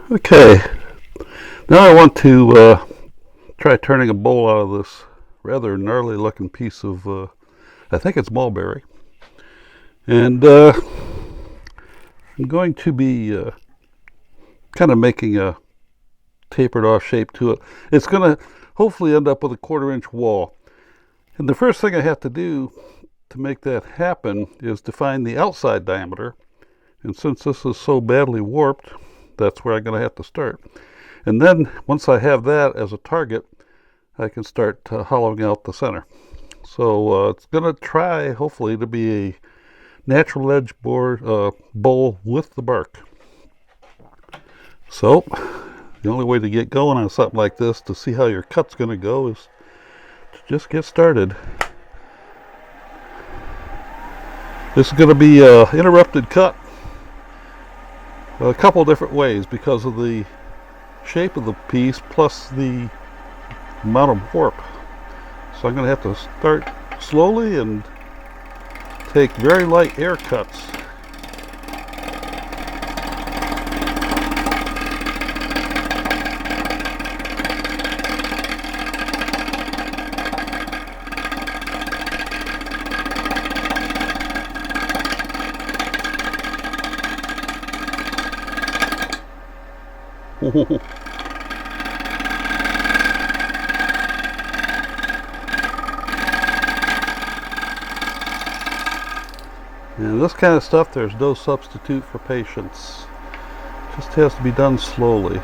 Okay, now I want to try turning a bowl out of this rather gnarly looking piece of, I think it's mulberry. And I'm going to be kind of making a tapered off shape to it. It's going to hopefully end up with a 1/4 inch wall. And the first thing I have to do to make that happen is to find the outside diameter. And since this is so badly warped, that's where I'm going to have to start. And then once I have that as a target, I can start hollowing out the center. So it's going to try, hopefully, to be a natural edge bowl with the bark. So the only way to get going on something like this to see how your cut's going to go is to just get started. This is going to be an interrupted cut a couple different ways because of the shape of the piece plus the amount of warp. So I'm going to have to start slowly and take very light air cuts. And this kind of stuff, there's no substitute for patience. It just has to be done slowly.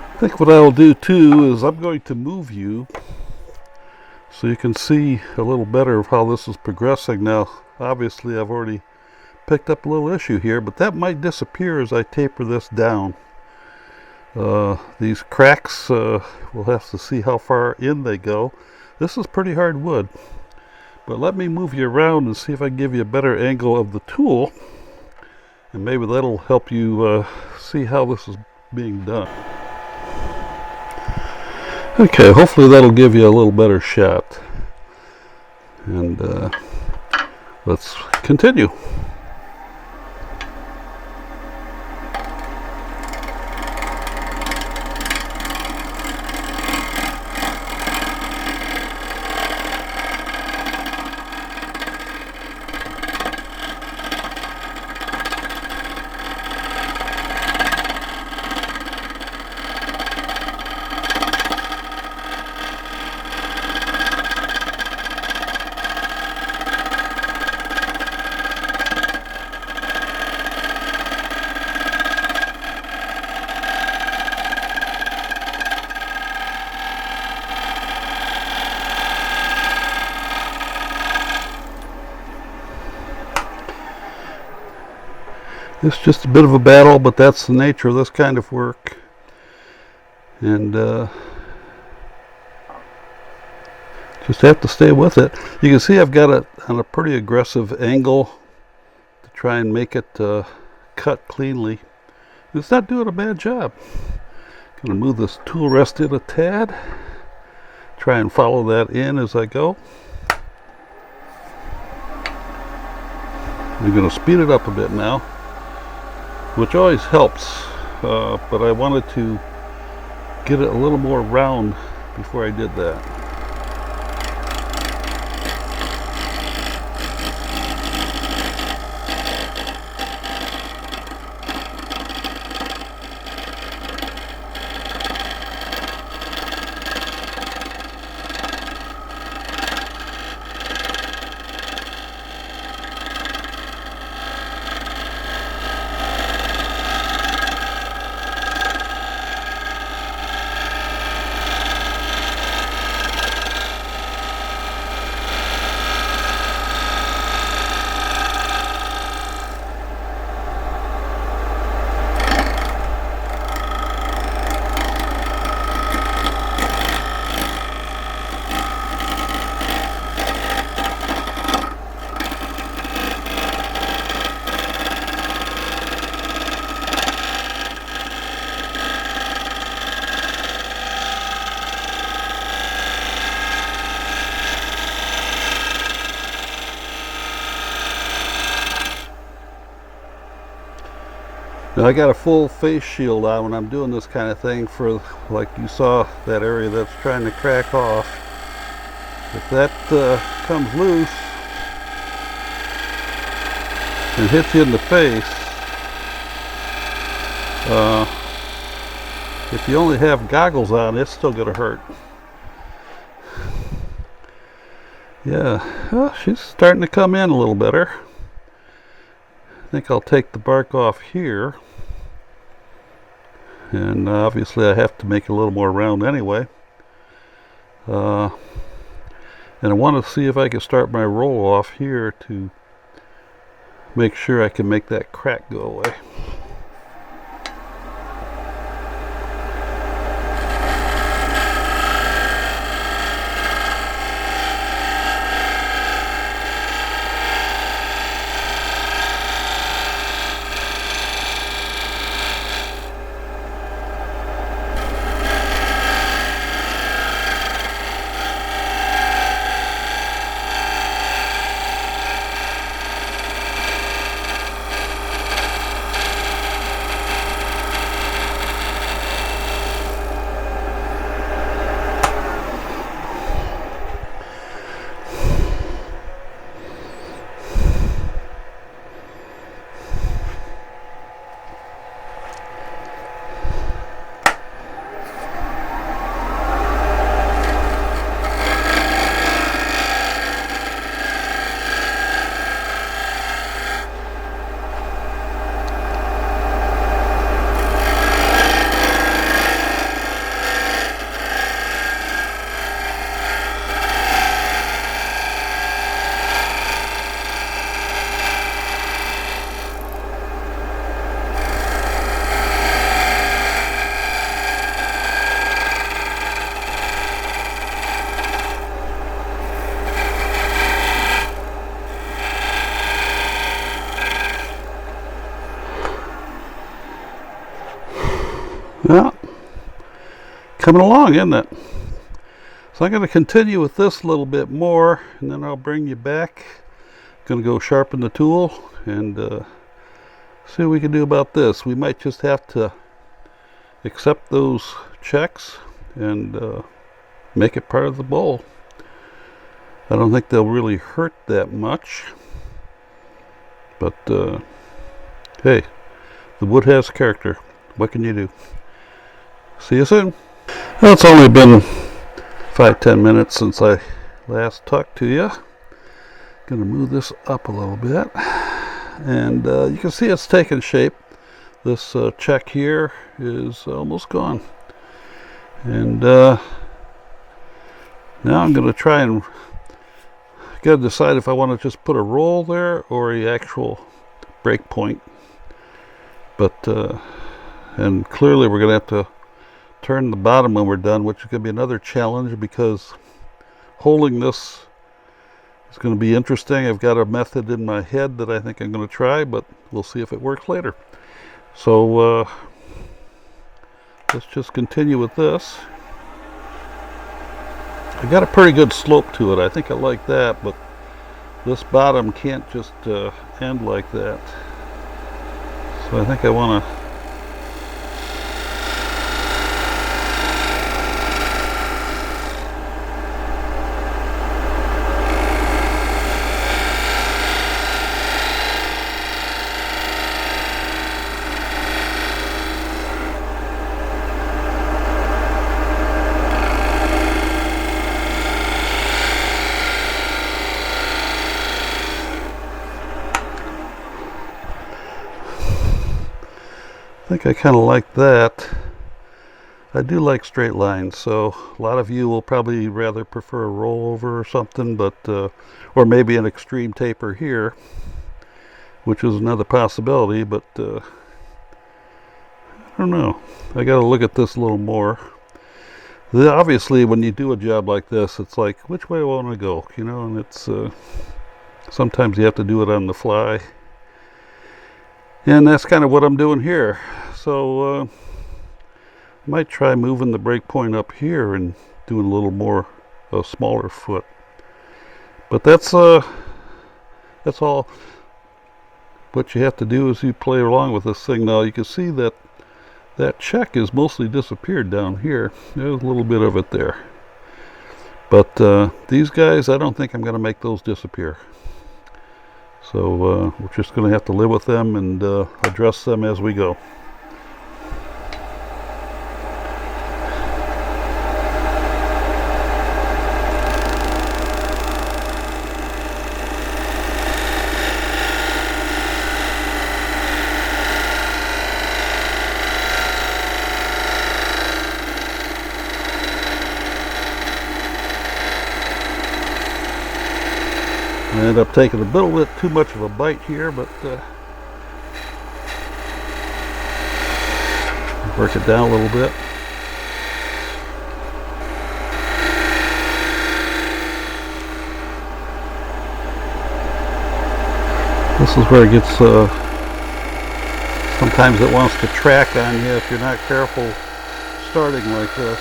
I think what I will do too is I'm going to move you so you can see a little better of how this is progressing. Now obviously I've already picked up a little issue here, but that might disappear as I taper this down. These cracks, we'll have to see how far in they go. This is pretty hard wood, but let me move you around and see if I can give you a better angle of the tool, and maybe that'll help you see how this is being done. Okay, hopefully that'll give you a little better shot. And let's continue. It's just a bit of a battle, but that's the nature of this kind of work. And just have to stay with it. You can see I've got it on a pretty aggressive angle to try and make it cut cleanly. It's not doing a bad job. Going to move this tool rest in a tad. Try and follow that in as I go. I'm going to speed it up a bit now, which always helps, but I wanted to get it a little more round before I did that. Now I got a full face shield on when I'm doing this kind of thing, for like you saw that area that's trying to crack off. If that comes loose and hits you in the face, if you only have goggles on, it's still going to hurt. Yeah, well, she's starting to come in a little better. I think I'll take the bark off here. And obviously I have to make it a little more round anyway. And I want to see if I can start my roll off here to make sure I can make that crack go away. Well, coming along, isn't it? So I'm going to continue with this a little bit more, and then I'll bring you back. Going to go sharpen the tool and see what we can do about this. We might just have to accept those checks and make it part of the bowl. I don't think they'll really hurt that much, but hey, the wood has character. What can you do? See you soon. Well, it's only been 5-10 minutes since I last talked to you. Going to move this up a little bit, and you can see it's taking shape. This check here is almost gone, and now I'm going to try and got to decide if I want to just put a roll there or a actual break point. But and clearly we're going to have to turn the bottom when we're done, which is going to be another challenge because holding this is going to be interesting. I've got a method in my head that I think I'm going to try, but we'll see if it works later. So let's just continue with this. I got a pretty good slope to it. I think I like that, but this bottom can't just end like that. So I think I want to I kind of like that. I do like straight lines, so a lot of you will probably rather prefer a rollover or something, but or maybe an extreme taper here, which is another possibility, but I don't know. I got to look at this a little more. Obviously, when you do a job like this, it's like, which way do I want to go, you know, and it's sometimes you have to do it on the fly. And that's kind of what I'm doing here. So I might try moving the break point up here and doing a little more, a smaller foot. But that's all what you have to do is you play along with this thing. Now you can see that that check is mostly disappeared down here. There's a little bit of it there. But these guys, I don't think I'm going to make those disappear. So we're just going to have to live with them and address them as we go. I ended up taking a little bit too much of a bite here, but work it down a little bit. This is where it gets, sometimes it wants to track on you if you're not careful starting like this.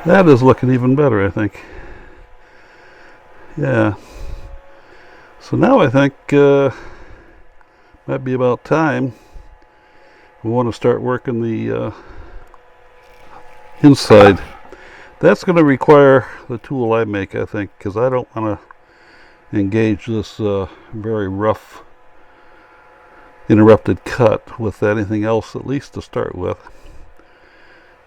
That is looking even better, I think. Yeah. So now I think might be about time. We want to start working the inside. That's going to require the tool I make, I think, because I don't want to engage this very rough, interrupted cut with anything else, at least to start with.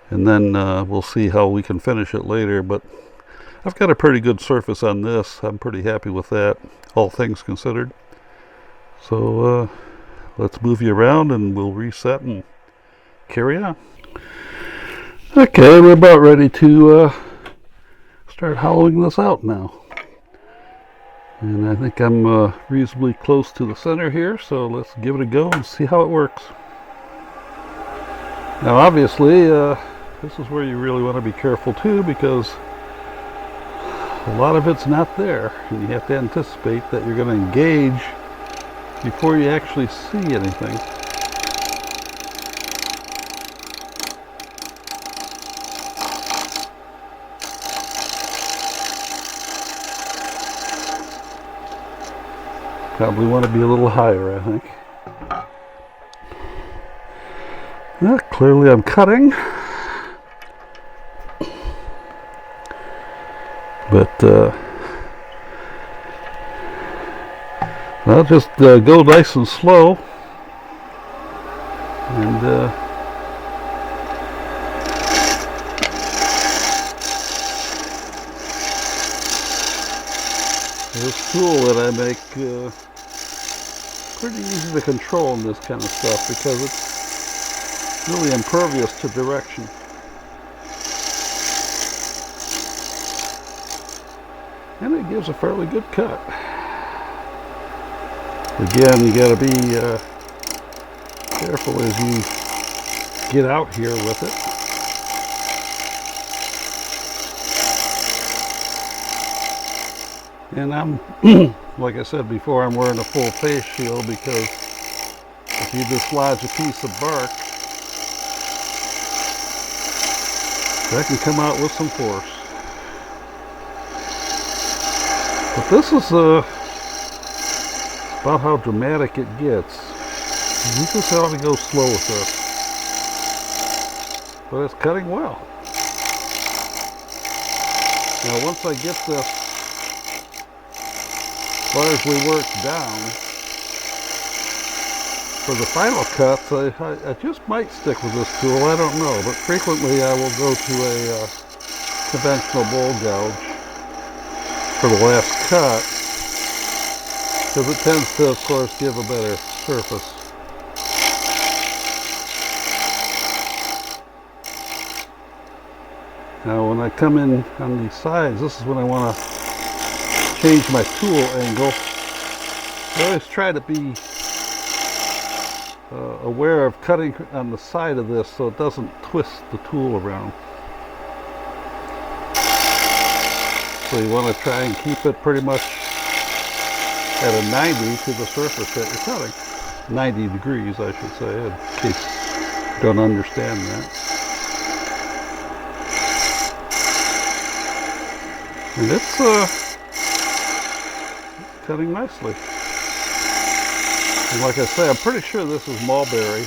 And then we'll see how we can finish it later. But I've got a pretty good surface on this. I'm pretty happy with that, all things considered. So let's move you around and we'll reset and carry on. Okay, we're about ready to start hollowing this out now. And I think I'm reasonably close to the center here, so let's give it a go and see how it works. Now obviously, this is where you really want to be careful too, because a lot of it's not there, and you have to anticipate that you're going to engage before you actually see anything. Probably want to be a little higher, I think. Well, clearly I'm cutting. But I'll just go nice and slow, and this tool that I make pretty easy to control in this kind of stuff because it's really impervious to direction. And it gives a fairly good cut. Again, you got to be careful as you get out here with it. And I'm, like I said before, I'm wearing a full face shield because if you dislodge a piece of bark, that can come out with some force. But this is about how dramatic it gets. You just have to go slow with this. But it's cutting well. Now once I get this largely worked down, for the final cuts, I just might stick with this tool. I don't know. But frequently I will go to a conventional bowl gouge for the last cut, because it tends to, of course, give a better surface. Now when I come in on these sides, this is when I want to change my tool angle. I always try to be aware of cutting on the side of this so it doesn't twist the tool around. So you want to try and keep it pretty much at a 90 to the surface that you're cutting. 90 degrees, I should say, in case you don't understand that. And it's cutting nicely. And like I say, I'm pretty sure this is mulberry.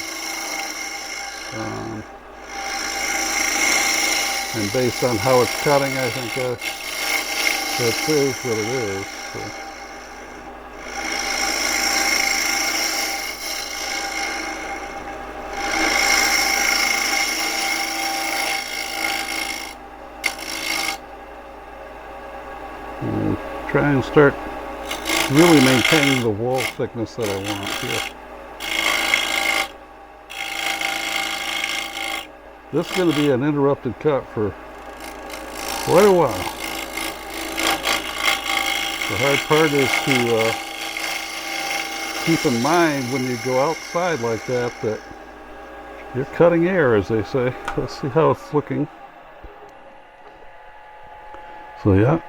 And based on how it's cutting, I think that is what it is. So. And try and start really maintaining the wall thickness that I want here. This is going to be an interrupted cut for quite a while. The hard part is to keep in mind when you go outside like that you're cutting air, as they say. Let's see how it's looking. So yeah,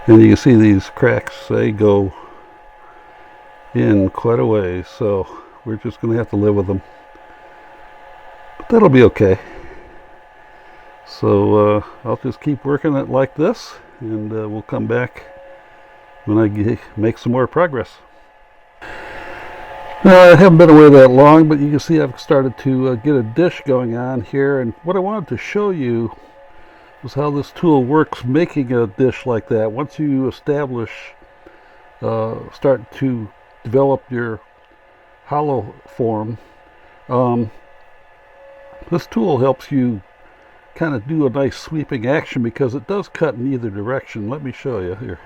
and you can see these cracks, they go in quite a ways, so we're just going to have to live with them. But that'll be okay. So I'll just keep working it like this, and we'll come back when I make some more progress. I haven't been away that long, but you can see I've started to get a dish going on here, and what I wanted to show you was how this tool works making a dish like that. Once you establish, start to develop your hollow form, this tool helps you kind of do a nice sweeping action because it does cut in either direction. Let me show you here.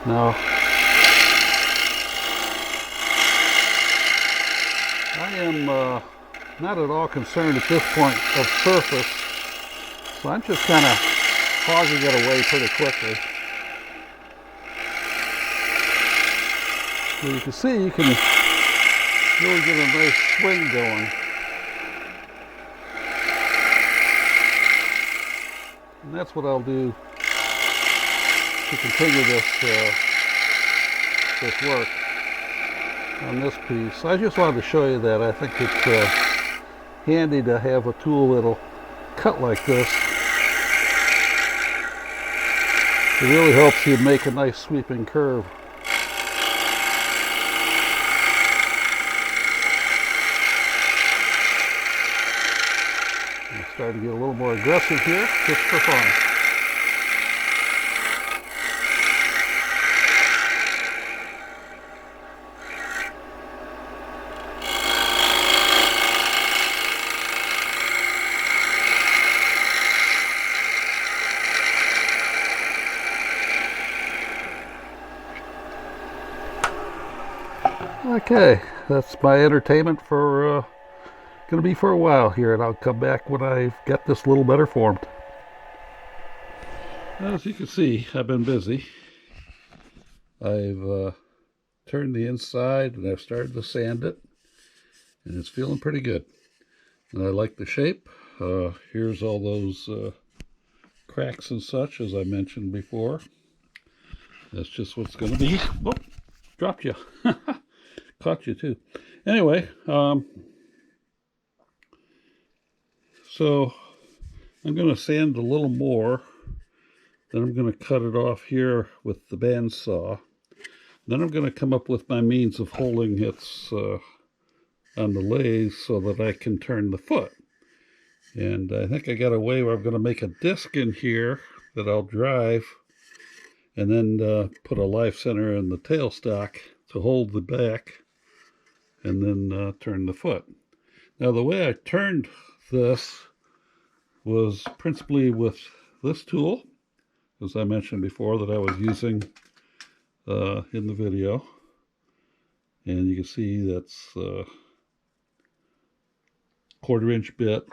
Now, I am not at all concerned at this point of surface, so I'm just kind of hogging it away pretty quickly. So you can see you can really get a nice swing going. And that's what I'll do to continue this work on this piece. I just wanted to show you that. I think it's handy to have a tool that'll cut like this. It really helps you make a nice sweeping curve. I'm starting to get a little more aggressive here, just for fun. Okay, that's my entertainment for going to be for a while here, and I'll come back when I've got this a little better formed. As you can see, I've been busy. I've turned the inside and I've started to sand it, and it's feeling pretty good. And I like the shape. Here's all those cracks and such, as I mentioned before. That's just what's going to be. Whoop, dropped you. Caught you too. Anyway, so I'm going to sand a little more. Then I'm going to cut it off here with the bandsaw. Then I'm going to come up with my means of holding it on the lathe so that I can turn the foot. And I think I got a way where I'm going to make a disc in here that I'll drive, and then put a life center in the tailstock to hold the back, and then turn the foot. Now the way I turned this was principally with this tool, as I mentioned before, that I was using in the video. And you can see that's a 1/4-inch bit,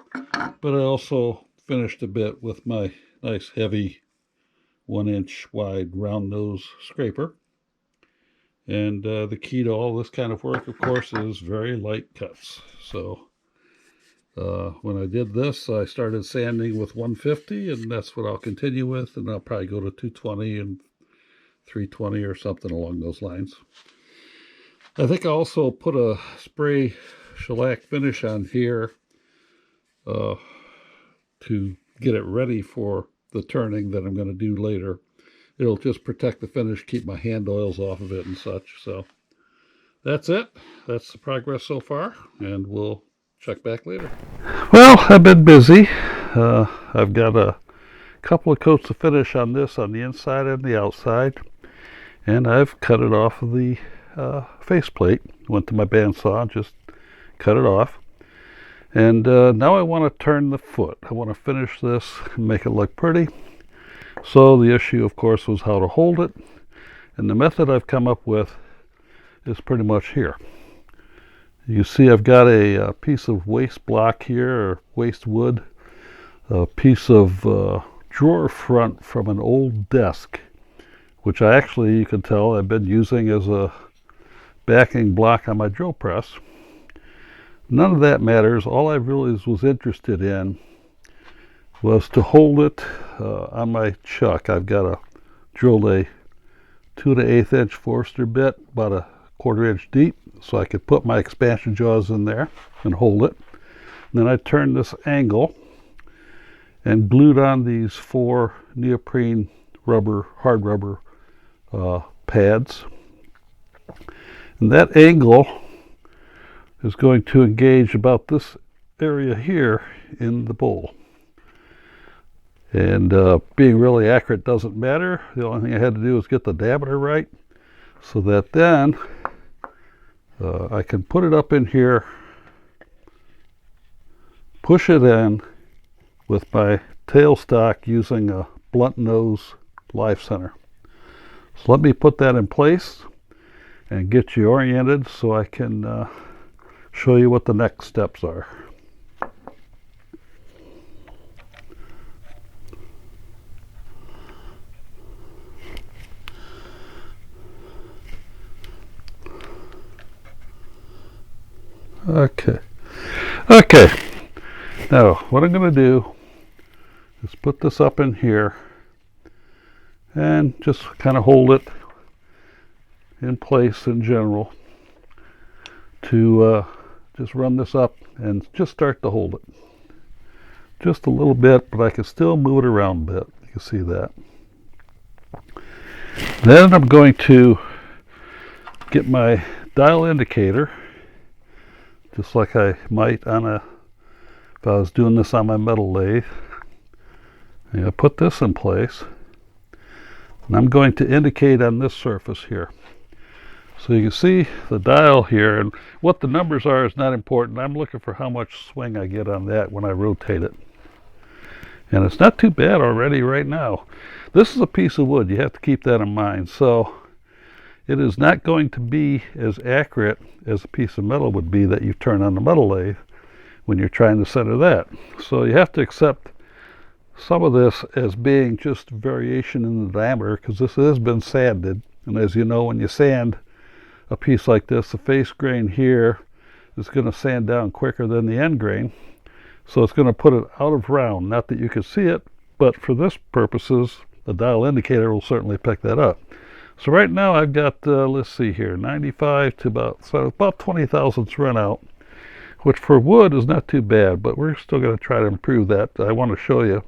but I also finished a bit with my nice heavy 1-inch wide round nose scraper. And the key to all this kind of work, of course, is very light cuts. So when I did this, I started sanding with 150, and that's what I'll continue with. And I'll probably go to 220 and 320 or something along those lines. I think I also put a spray shellac finish on here to get it ready for the turning that I'm going to do later. It'll just protect the finish, keep my hand oils off of it and such. So that's it. That's the progress so far, and we'll check back later. Well, I've been busy. I've got a couple of coats of finish on this on the inside and the outside, and I've cut it off of the faceplate. Went to my bandsaw and just cut it off. And now I want to turn the foot. I want to finish this and make it look pretty. So the issue, of course, was how to hold it. And the method I've come up with is pretty much here. You see I've got a piece of waste block here, or waste wood, a piece of drawer front from an old desk, which I actually, you can tell, I've been using as a backing block on my drill press. None of that matters. All I really was interested in was to hold it on my chuck. I've got a drilled a 2 1/8 inch Forster bit, about a 1/4 inch deep, so I could put my expansion jaws in there and hold it. And then I turned this angle and glued on these 4 neoprene rubber, hard rubber pads. And that angle is going to engage about this area here in the bowl. And being really accurate doesn't matter. The only thing I had to do was get the diameter right, so that then I can put it up in here, push it in with my tailstock using a blunt nose live center. So let me put that in place and get you oriented so I can show you what the next steps are. Okay, now what I'm going to do is put this up in here and just kind of hold it in place in general to just run this up and just start to hold it just a little bit, but I can still move it around a bit. You can see that. Then I'm going to get my dial indicator, just like I might on if I was doing this on my metal lathe. I'm going to put this in place, and I'm going to indicate on this surface here. So you can see the dial here, and what the numbers are is not important. I'm looking for how much swing I get on that when I rotate it. And it's not too bad already right now. This is a piece of wood. You have to keep that in mind. So it is not going to be as accurate as a piece of metal would be that you turn on the metal lathe when you're trying to center that. So you have to accept some of this as being just variation in the diameter, because this has been sanded. And as you know, when you sand a piece like this, the face grain here is going to sand down quicker than the end grain. So it's going to put it out of round. Not that you can see it, but for this purposes, the dial indicator will certainly pick that up. So right now I've got, let's see here, 95 to about 20 thousandths run out, which for wood is not too bad, but we're still going to try to improve that. I want to show you.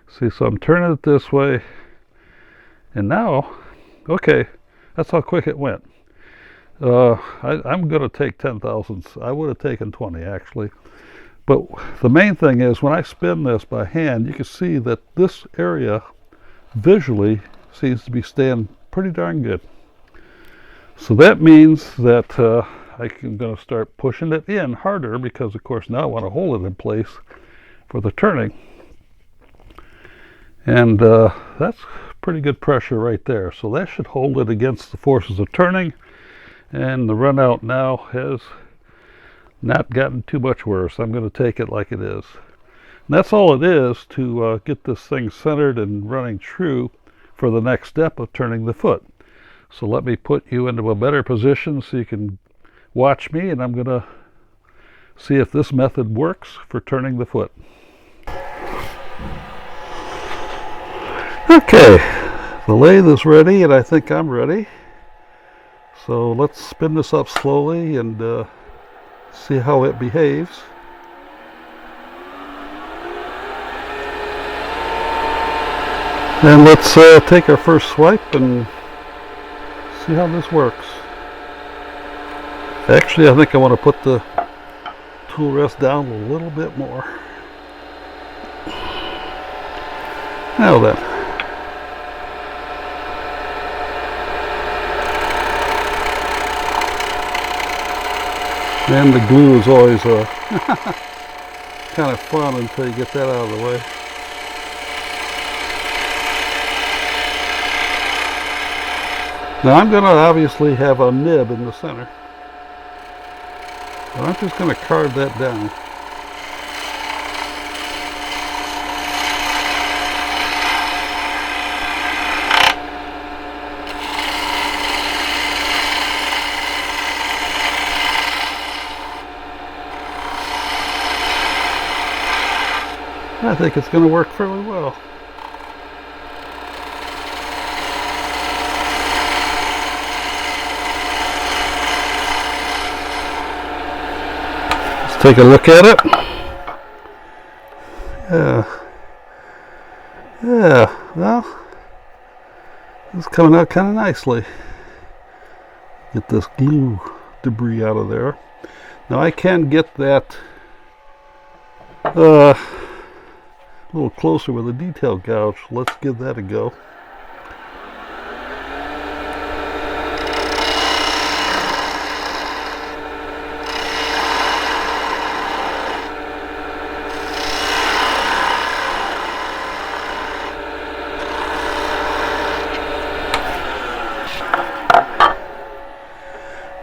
See, so I'm turning it this way, and now, okay, that's how quick it went. I'm going to take 10 thousandths. I would have taken 20 actually. But the main thing is when I spin this by hand, you can see that this area visually seems to be staying pretty darn good. So that means that I'm going to start pushing it in harder, because of course now I want to hold it in place for the turning. And that's pretty good pressure right there. So that should hold it against the forces of turning. And the run out now has not gotten too much worse. I'm going to take it like it is. And that's all it is to get this thing centered and running true for the next step of turning the foot. So let me put you into a better position so you can watch me, and I'm going to see if this method works for turning the foot. Okay, the lathe is ready, and I think I'm ready. So let's spin this up slowly and see how it behaves. And let's take our first swipe and see how this works. Actually, I think I want to put the tool rest down a little bit more. Now then. And the glue is always kind of fun until you get that out of the way. Now I'm going to obviously have a nib in the center. But I'm just going to carve that down. I think it's going to work fairly well. Let's take a look at it. Yeah, well, it's coming out kind of nicely. Get this glue debris out of there. Now I can get that a little closer with a detail gouge. Let's give that a go.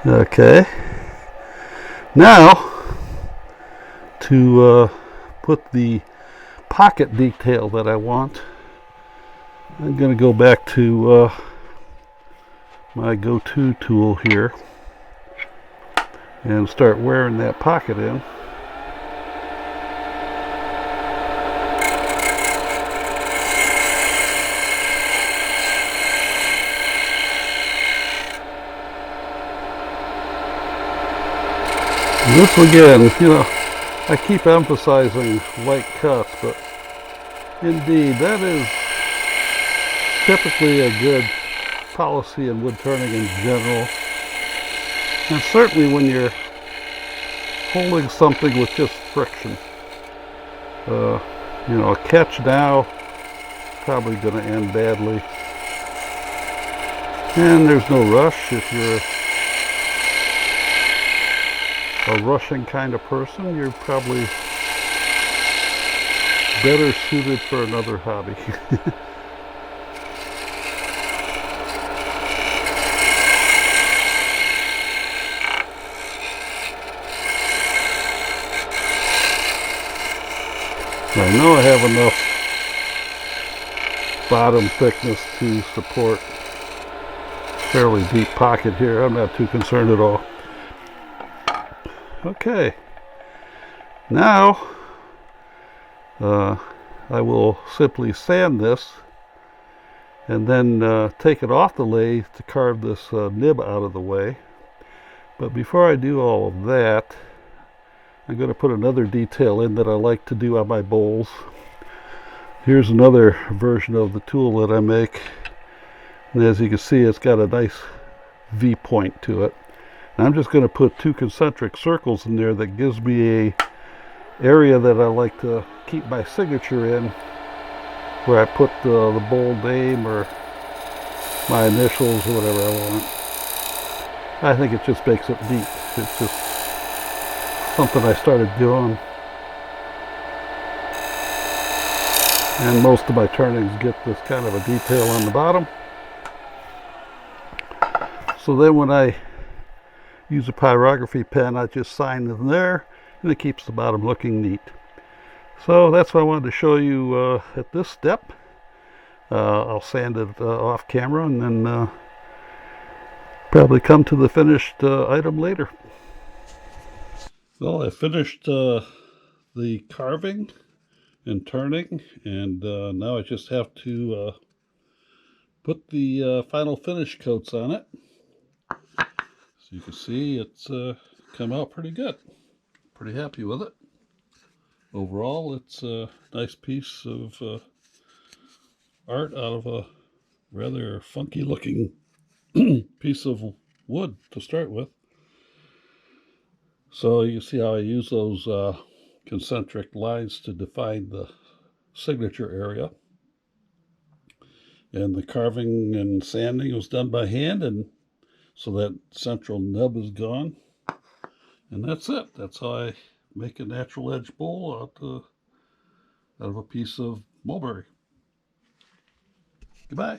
Okay. Now to put the pocket detail that I want, I'm going to go back to my go-to tool here and start wearing that pocket in. And this again, you know, I keep emphasizing light cuts, but indeed, that is typically a good policy in wood turning in general. And certainly when you're holding something with just friction. You know, a catch now, probably going to end badly. And there's no rush if you're a rushing kind of person. You're probably better suited for another hobby. I know I have enough bottom thickness to support fairly deep pocket here. I'm not too concerned at all. Okay, now I will simply sand this and then take it off the lathe to carve this nib out of the way. But before I do all of that, I'm going to put another detail in that I like to do on my bowls. Here's another version of the tool that I make, and as you can see, it's got a nice V point to it. And I'm just going to put two concentric circles in there that gives me a area that I like to keep my signature in, where I put the bowl name or my initials or whatever I want. I think it just makes it neat. It's just something I started doing, and most of my turnings get this kind of a detail on the bottom. So then when I use a pyrography pen, I just sign in there, and it keeps the bottom looking neat. So that's what I wanted to show you at this step. I'll sand it off camera and then probably come to the finished item later. Well, I finished the carving and turning, and now I just have to put the final finish coats on it. So you can see it's come out pretty good. Pretty happy with it. Overall, it's a nice piece of art out of a rather funky looking piece of wood to start with. So you see how I use those concentric lines to define the signature area. And the carving and sanding was done by hand, and so that central nub is gone. And that's it. That's how I make a natural edge bowl out of a piece of mulberry. Goodbye.